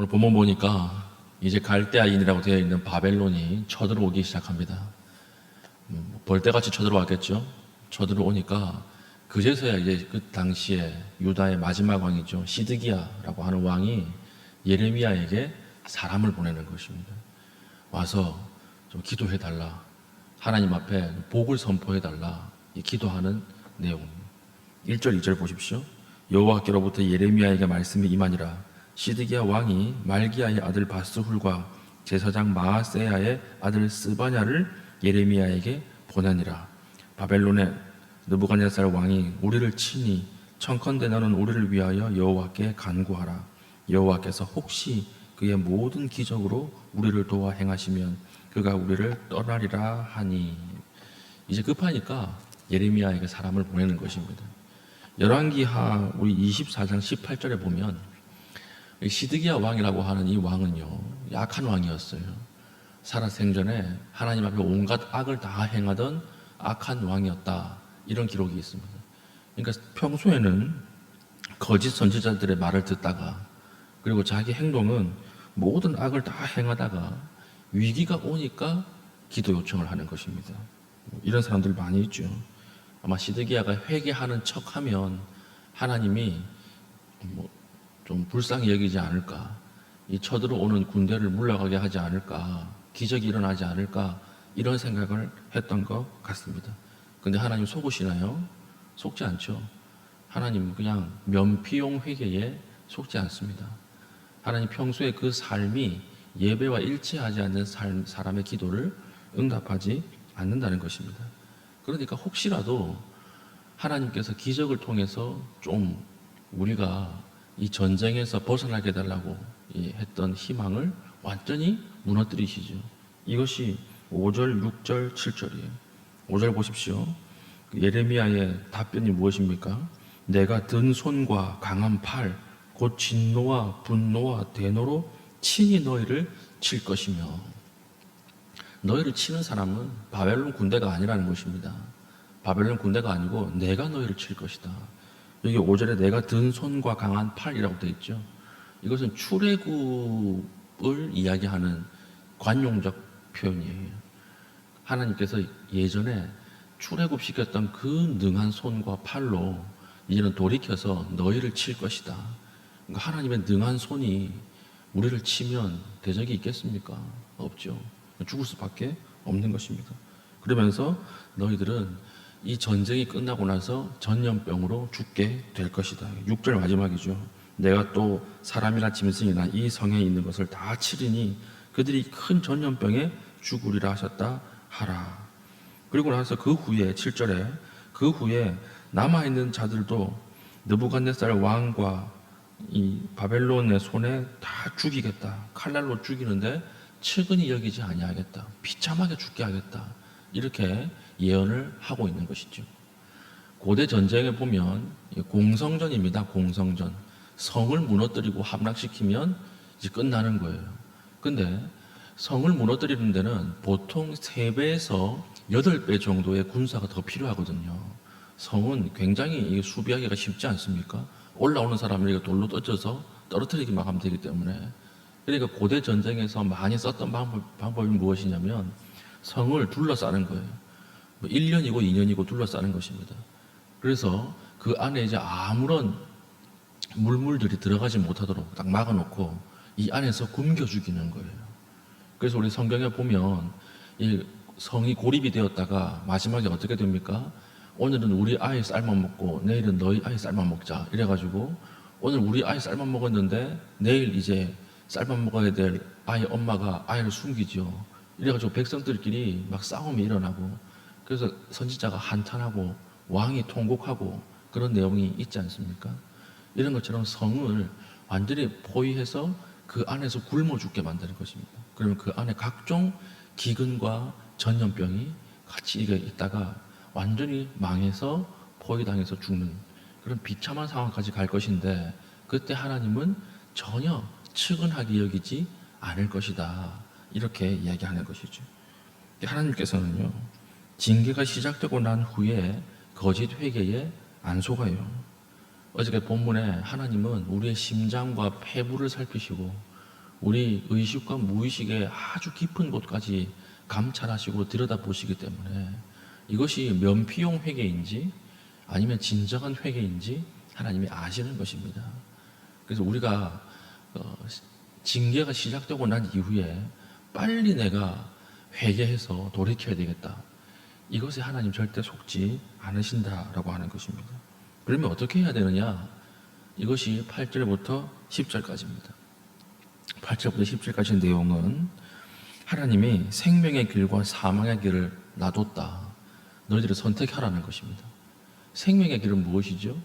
오늘 본문 보니까 이제 갈대아인이라고 되어 있는 바벨론이 쳐들어오기 시작합니다. 벌떼같이 쳐들어왔겠죠. 쳐들어오니까 그제서야 이제 그 당시에 유다의 마지막 왕이죠, 시드기야라고 하는 왕이 예레미야에게 사람을 보내는 것입니다. 와서 좀 기도해달라, 하나님 앞에 복을 선포해달라, 이 기도하는 내용입니다. 1절 2절 보십시오. 여호와께로부터 예레미야에게 말씀이 임하니라. 시드기야 왕이 말기야의 아들 바스훌과 제사장 마아세야의 아들 스바냐를 예레미야에게 보내니라. 바벨론의 느부갓네살 왕이 우리를 치니 청컨대 너는 우리를 위하여 여호와께 간구하라. 여호와께서 혹시 그의 모든 기적으로 우리를 도와 행하시면 그가 우리를 떠나리라 하니. 이제 급하니까 예레미야에게 사람을 보내는 것입니다. 열왕기하 우리 24장 18절에 보면 시드기야 왕이라고 하는 이 왕은요, 약한 왕이었어요. 살아생전에 하나님 앞에 온갖 악을 다 행하던 악한 왕이었다, 이런 기록이 있습니다. 그러니까 평소에는 거짓 선지자들의 말을 듣다가, 그리고 자기 행동은 모든 악을 다 행하다가 위기가 오니까 기도 요청을 하는 것입니다. 이런 사람들 많이 있죠. 아마 시드기야가 회개하는 척하면 하나님이 좀 불쌍히 여기지 않을까, 이 쳐들어오는 군대를 물러가게 하지 않을까, 기적이 일어나지 않을까, 이런 생각을 했던 것 같습니다. 근데 하나님 속으시나요? 속지 않죠. 하나님은 그냥 면피용 회개에 속지 않습니다. 하나님 평소에 그 삶이 예배와 일치하지 않는 사람의 기도를 응답하지 않는다는 것입니다. 그러니까 혹시라도 하나님께서 기적을 통해서 좀 우리가 이 전쟁에서 벗어나게 해달라고 했던 희망을 완전히 무너뜨리시죠. 이것이 5절, 6절, 7절이에요. 5절 보십시오. 예레미야의 답변이 무엇입니까? 내가 든 손과 강한 팔, 곧 진노와 분노와 대노로 친히 너희를 칠 것이며. 너희를 치는 사람은 바벨론 군대가 아니라는 것입니다. 바벨론 군대가 아니고 내가 너희를 칠 것이다. 여기 5절에 내가 든 손과 강한 팔이라고 되어 있죠. 이것은 출애굽을 이야기하는 관용적 표현이에요. 하나님께서 예전에 출애굽시켰던 그 능한 손과 팔로 이제는 돌이켜서 너희를 칠 것이다. 그러니까 하나님의 능한 손이 우리를 치면 대적이 있겠습니까? 없죠. 죽을 수밖에 없는 것입니다. 그러면서 너희들은 이 전쟁이 끝나고 나서 전염병으로 죽게 될 것이다. 6절 마지막이죠. 내가 또 사람이나 짐승이나 이 성에 있는 것을 다 치리니 그들이 큰 전염병에 죽으리라 하셨다 하라. 그리고 나서 그 후에 7절에 그 후에 남아있는 자들도 느부갓네살 왕과 이 바벨론의 손에 다 죽이겠다. 칼날로 죽이는데 측은히 여기지 아니하겠다. 비참하게 죽게 하겠다. 이렇게 예언을 하고 있는 것이죠. 고대 전쟁에 보면 공성전입니다. 공성전. 성을 무너뜨리고 함락시키면 이제 끝나는 거예요. 근데 성을 무너뜨리는 데는 보통 3배에서 8배 정도의 군사가 더 필요하거든요. 성은 굉장히 수비하기가 쉽지 않습니까? 올라오는 사람을 돌로 던져서 떨어뜨리기만 하면 되기 때문에. 그러니까 고대 전쟁에서 많이 썼던 방법이 무엇이냐면 성을 둘러싸는 거예요. 1년이고 2년이고 둘러싸는 것입니다. 그래서 그 안에 이제 아무런 물들이 들어가지 못하도록 딱 막아놓고 이 안에서 굶겨 죽이는 거예요. 그래서 우리 성경에 보면 이 성이 고립이 되었다가 마지막에 어떻게 됩니까? 오늘은 우리 아이 쌀만 먹고 내일은 너희 아이 쌀만 먹자. 이래가지고 오늘 우리 아이 쌀만 먹었는데 내일 이제 쌀만 먹어야 될 아이 엄마가 아이를 숨기죠. 이래가지고 백성들끼리 막 싸움이 일어나고, 그래서 선지자가 한탄하고 왕이 통곡하고 그런 내용이 있지 않습니까? 이런 것처럼 성을 완전히 포위해서 그 안에서 굶어 죽게 만드는 것입니다. 그러면 그 안에 각종 기근과 전염병이 같이 있다가 완전히 망해서 포위당해서 죽는 그런 비참한 상황까지 갈 것인데, 그때 하나님은 전혀 측은하게 여기지 않을 것이다. 이렇게 이야기하는 것이죠. 하나님께서는요, 징계가 시작되고 난 후에 거짓 회개에 안 속아요. 어저께 본문에 하나님은 우리의 심장과 폐부를 살피시고 우리 의식과 무의식의 아주 깊은 곳까지 감찰하시고 들여다보시기 때문에 이것이 면피용 회개인지 아니면 진정한 회개인지 하나님이 아시는 것입니다. 그래서 우리가 징계가 시작되고 난 이후에 빨리 내가 회개해서 돌이켜야 되겠다. 이것에 하나님 절대 속지 않으신다라고 하는 것입니다. 그러면 어떻게 해야 되느냐? 이것이 8절부터 10절까지입니다. 8절부터 10절까지 내용은 하나님이 생명의 길과 사망의 길을 놔뒀다. 너희들이 선택하라는 것입니다. 생명의 길은 무엇이죠?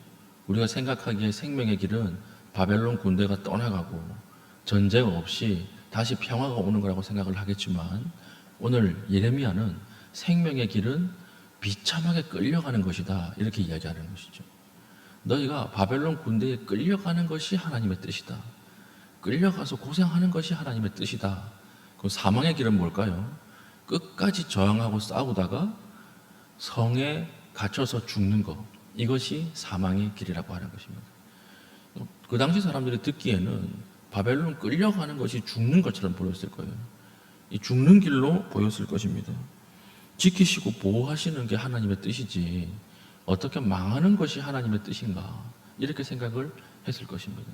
우리가 생각하기에 생명의 길은 바벨론 군대가 떠나가고 전쟁 없이 다시 평화가 오는 거라고 생각을 하겠지만 오늘 예레미야는 생명의 길은 비참하게 끌려가는 것이다 이렇게 이야기하는 것이죠. 너희가 바벨론 군대에 끌려가는 것이 하나님의 뜻이다. 끌려가서 고생하는 것이 하나님의 뜻이다. 그 사망의 길은 뭘까요? 끝까지 저항하고 싸우다가 성에 갇혀서 죽는 것, 이것이 사망의 길이라고 하는 것입니다. 그 당시 사람들이 듣기에는 바벨론 끌려가는 것이 죽는 것처럼 보였을 거예요. 이 죽는 길로 보였을 것입니다. 지키시고 보호하시는 게 하나님의 뜻이지 어떻게 망하는 것이 하나님의 뜻인가 이렇게 생각을 했을 것입니다.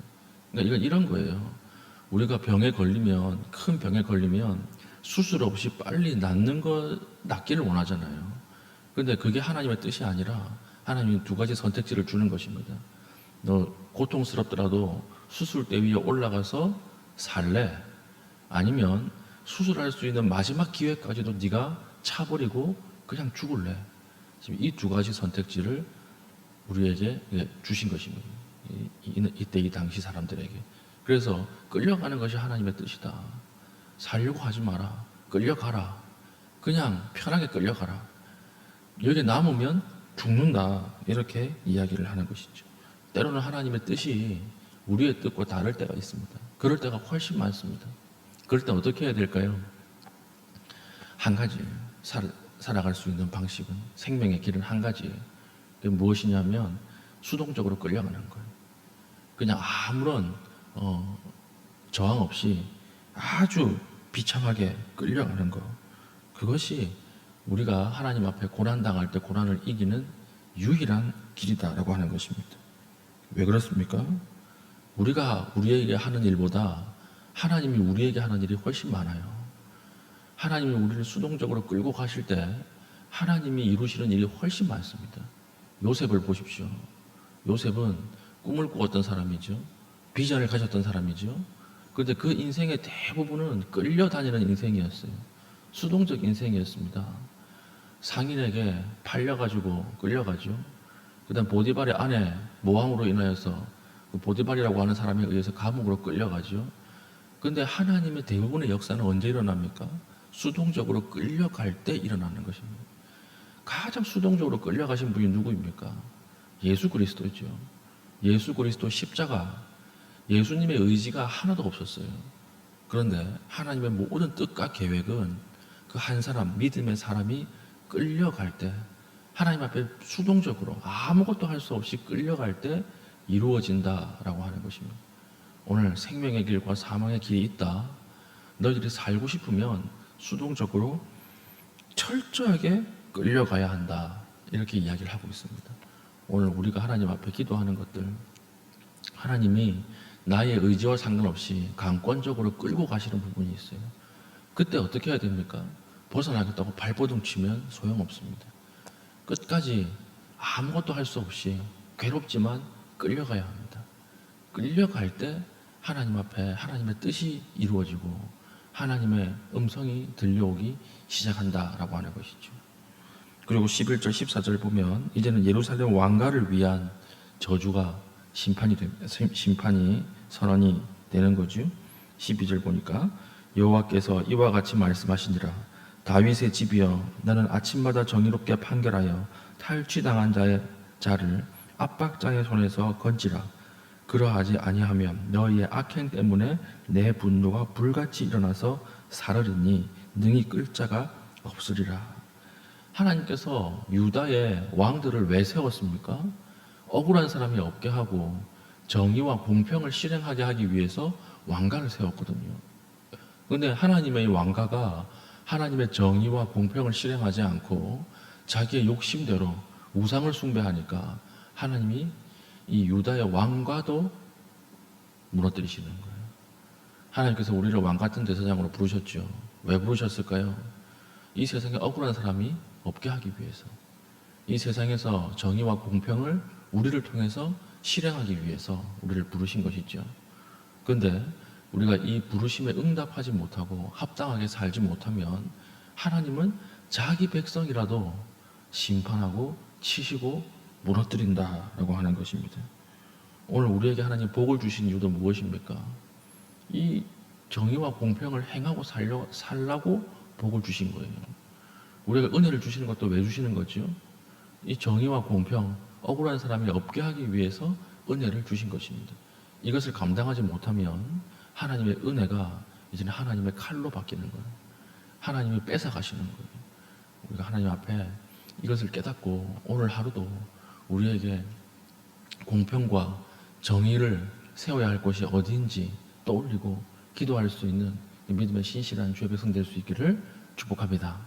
그러니까 이건 이런 거예요. 우리가 병에 걸리면, 큰 병에 걸리면 수술 없이 빨리 낫기를 원하잖아요. 그런데 그게 하나님의 뜻이 아니라 하나님은 두 가지 선택지를 주는 것입니다. 너 고통스럽더라도 수술대 위에 올라가서 살래? 아니면 수술할 수 있는 마지막 기회까지도 네가 차버리고 그냥 죽을래? 지금 이 두 가지 선택지를 우리에게 주신 것입니다. 이때 이 당시 사람들에게. 그래서 끌려가는 것이 하나님의 뜻이다. 살려고 하지 마라. 끌려가라. 그냥 편하게 끌려가라. 여기 남으면 죽는다. 이렇게 이야기를 하는 것이죠. 때로는 하나님의 뜻이 우리의 뜻과 다를 때가 있습니다. 그럴 때가 훨씬 많습니다. 그럴 때 어떻게 해야 될까요? 한 가지 살아갈 수 있는 방식은, 생명의 길은 한 가지예요. 그게 무엇이냐면 수동적으로 끌려가는 거예요. 그냥 아무런 저항 없이 아주 비참하게 끌려가는 거. 그것이 우리가 하나님 앞에 고난당할 때 고난을 이기는 유일한 길이다라고 하는 것입니다. 왜 그렇습니까? 우리가 우리에게 하는 일보다 하나님이 우리에게 하는 일이 훨씬 많아요. 하나님이 우리를 수동적으로 끌고 가실 때 하나님이 이루시는 일이 훨씬 많습니다. 요셉을 보십시오. 요셉은 꿈을 꾸었던 사람이죠. 비전을 가졌던 사람이죠. 그런데 그 인생의 대부분은 끌려다니는 인생이었어요. 수동적 인생이었습니다. 상인에게 팔려가지고 끌려가죠. 그 다음 보디발의 아내 모함으로 인하여서 그 보디발이라고 하는 사람에 의해서 감옥으로 끌려가죠. 그런데 하나님의 대부분의 역사는 언제 일어납니까? 수동적으로 끌려갈 때 일어나는 것입니다. 가장 수동적으로 끌려가신 분이 누구입니까? 예수 그리스도죠. 예수 그리스도 십자가, 예수님의 의지가 하나도 없었어요. 그런데 하나님의 모든 뜻과 계획은 그 한 사람, 믿음의 사람이 끌려갈 때, 하나님 앞에 수동적으로 아무것도 할 수 없이 끌려갈 때 이루어진다라고 하는 것입니다. 오늘 생명의 길과 사망의 길이 있다. 너희들이 살고 싶으면 수동적으로 철저하게 끌려가야 한다. 이렇게 이야기를 하고 있습니다. 오늘 우리가 하나님 앞에 기도하는 것들, 하나님이 나의 의지와 상관없이 강권적으로 끌고 가시는 부분이 있어요. 그때 어떻게 해야 됩니까? 벗어나겠다고 발버둥 치면 소용없습니다. 끝까지 아무것도 할 수 없이 괴롭지만 끌려가야 합니다. 끌려갈 때 하나님 앞에 하나님의 뜻이 이루어지고 하나님의 음성이 들려오기 시작한다라고 하는 것이죠. 그리고 11절 14절 보면 이제는 예루살렘 왕가를 위한 저주가 심판이 선언이 되는 거죠. 12절 보니까 여호와께서 이와 같이 말씀하시니라. 다윗의 집이여, 나는 아침마다 정의롭게 판결하여 탈취당한 자를 압박장의 손에서 건지라. 그러하지 아니하면 너희의 악행 때문에 내 분노가 불같이 일어나서 사르리니 능히 끌 자가 없으리라. 하나님께서 유다의 왕들을 왜 세웠습니까? 억울한 사람이 없게 하고 정의와 공평을 실행하게 하기 위해서 왕가를 세웠거든요. 근데 하나님의 왕가가 하나님의 정의와 공평을 실행하지 않고 자기의 욕심대로 우상을 숭배하니까 하나님이 이 유다의 왕과도 무너뜨리시는 거예요. 하나님께서 우리를 왕 같은 대제사장으로 부르셨죠. 왜 부르셨을까요? 이 세상에 억울한 사람이 없게 하기 위해서, 이 세상에서 정의와 공평을 우리를 통해서 실행하기 위해서 우리를 부르신 것이죠. 그런데 우리가 이 부르심에 응답하지 못하고 합당하게 살지 못하면 하나님은 자기 백성이라도 심판하고 치시고 무너뜨린다라고 하는 것입니다. 오늘 우리에게 하나님 복을 주신 이유도 무엇입니까? 이 정의와 공평을 행하고 살라고 복을 주신 거예요. 우리가 은혜를 주시는 것도 왜 주시는 거죠? 이 정의와 공평, 억울한 사람이 없게 하기 위해서 은혜를 주신 것입니다. 이것을 감당하지 못하면 하나님의 은혜가 이제는 하나님의 칼로 바뀌는 거예요. 하나님이 뺏어가시는 거예요. 우리가 하나님 앞에 이것을 깨닫고 오늘 하루도 우리에게 공평과 정의를 세워야 할 곳이 어디인지 떠올리고 기도할 수 있는 믿음의 신실한 주의 백성 될 수 있기를 축복합니다.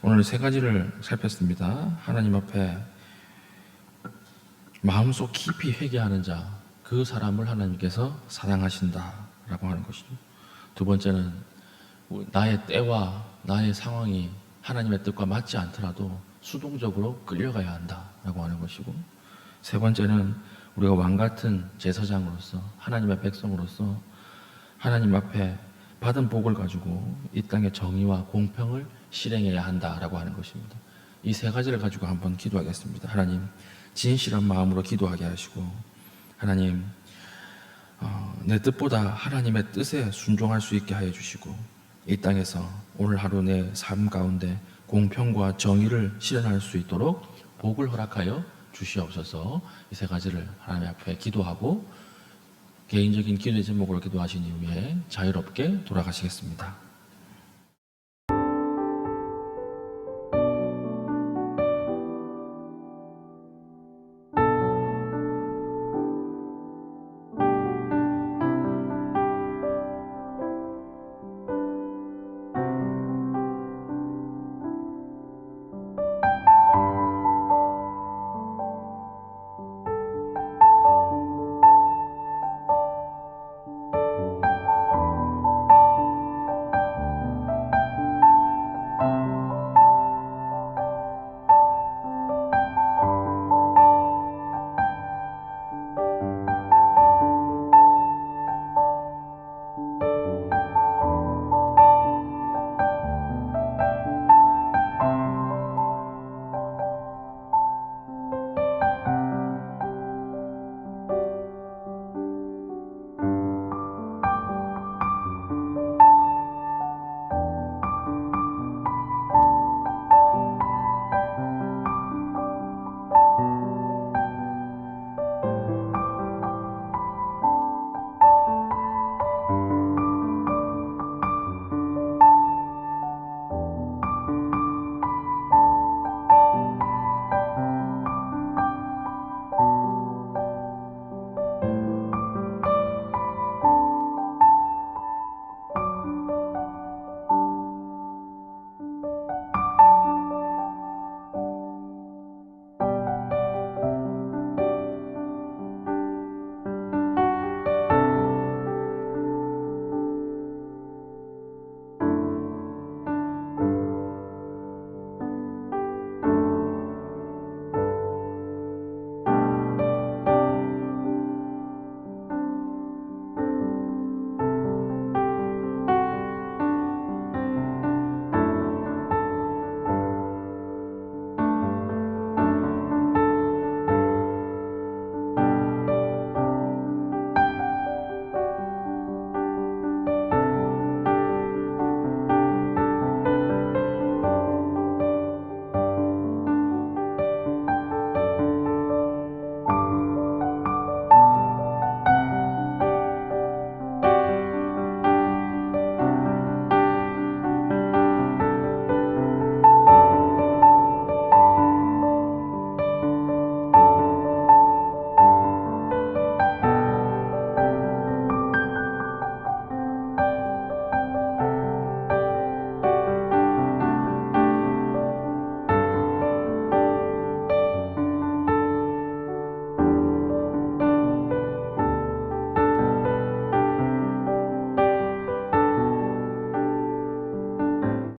오늘 세 가지를 살폈습니다. 하나님 앞에 마음속 깊이 회개하는 자, 그 사람을 하나님께서 사랑하신다라고 하는 것이죠. 두 번째는 나의 때와 나의 상황이 하나님의 뜻과 맞지 않더라도 수동적으로 끌려가야 한다라고 하는 것이고, 세 번째는 우리가 왕 같은 제사장으로서 하나님의 백성으로서 하나님 앞에 받은 복을 가지고 이 땅의 정의와 공평을 실행해야 한다라고 하는 것입니다. 이 세 가지를 가지고 한번 기도하겠습니다. 하나님, 진실한 마음으로 기도하게 하시고, 하나님, 내 뜻보다 하나님의 뜻에 순종할 수 있게 하여 주시고, 이 땅에서 오늘 하루 내 삶 가운데 공평과 정의를 실현할 수 있도록 복을 허락하여 주시옵소서. 이 세 가지를 하나님 앞에 기도하고 개인적인 기도의 제목으로 기도하신 이후에 자유롭게 돌아가시겠습니다.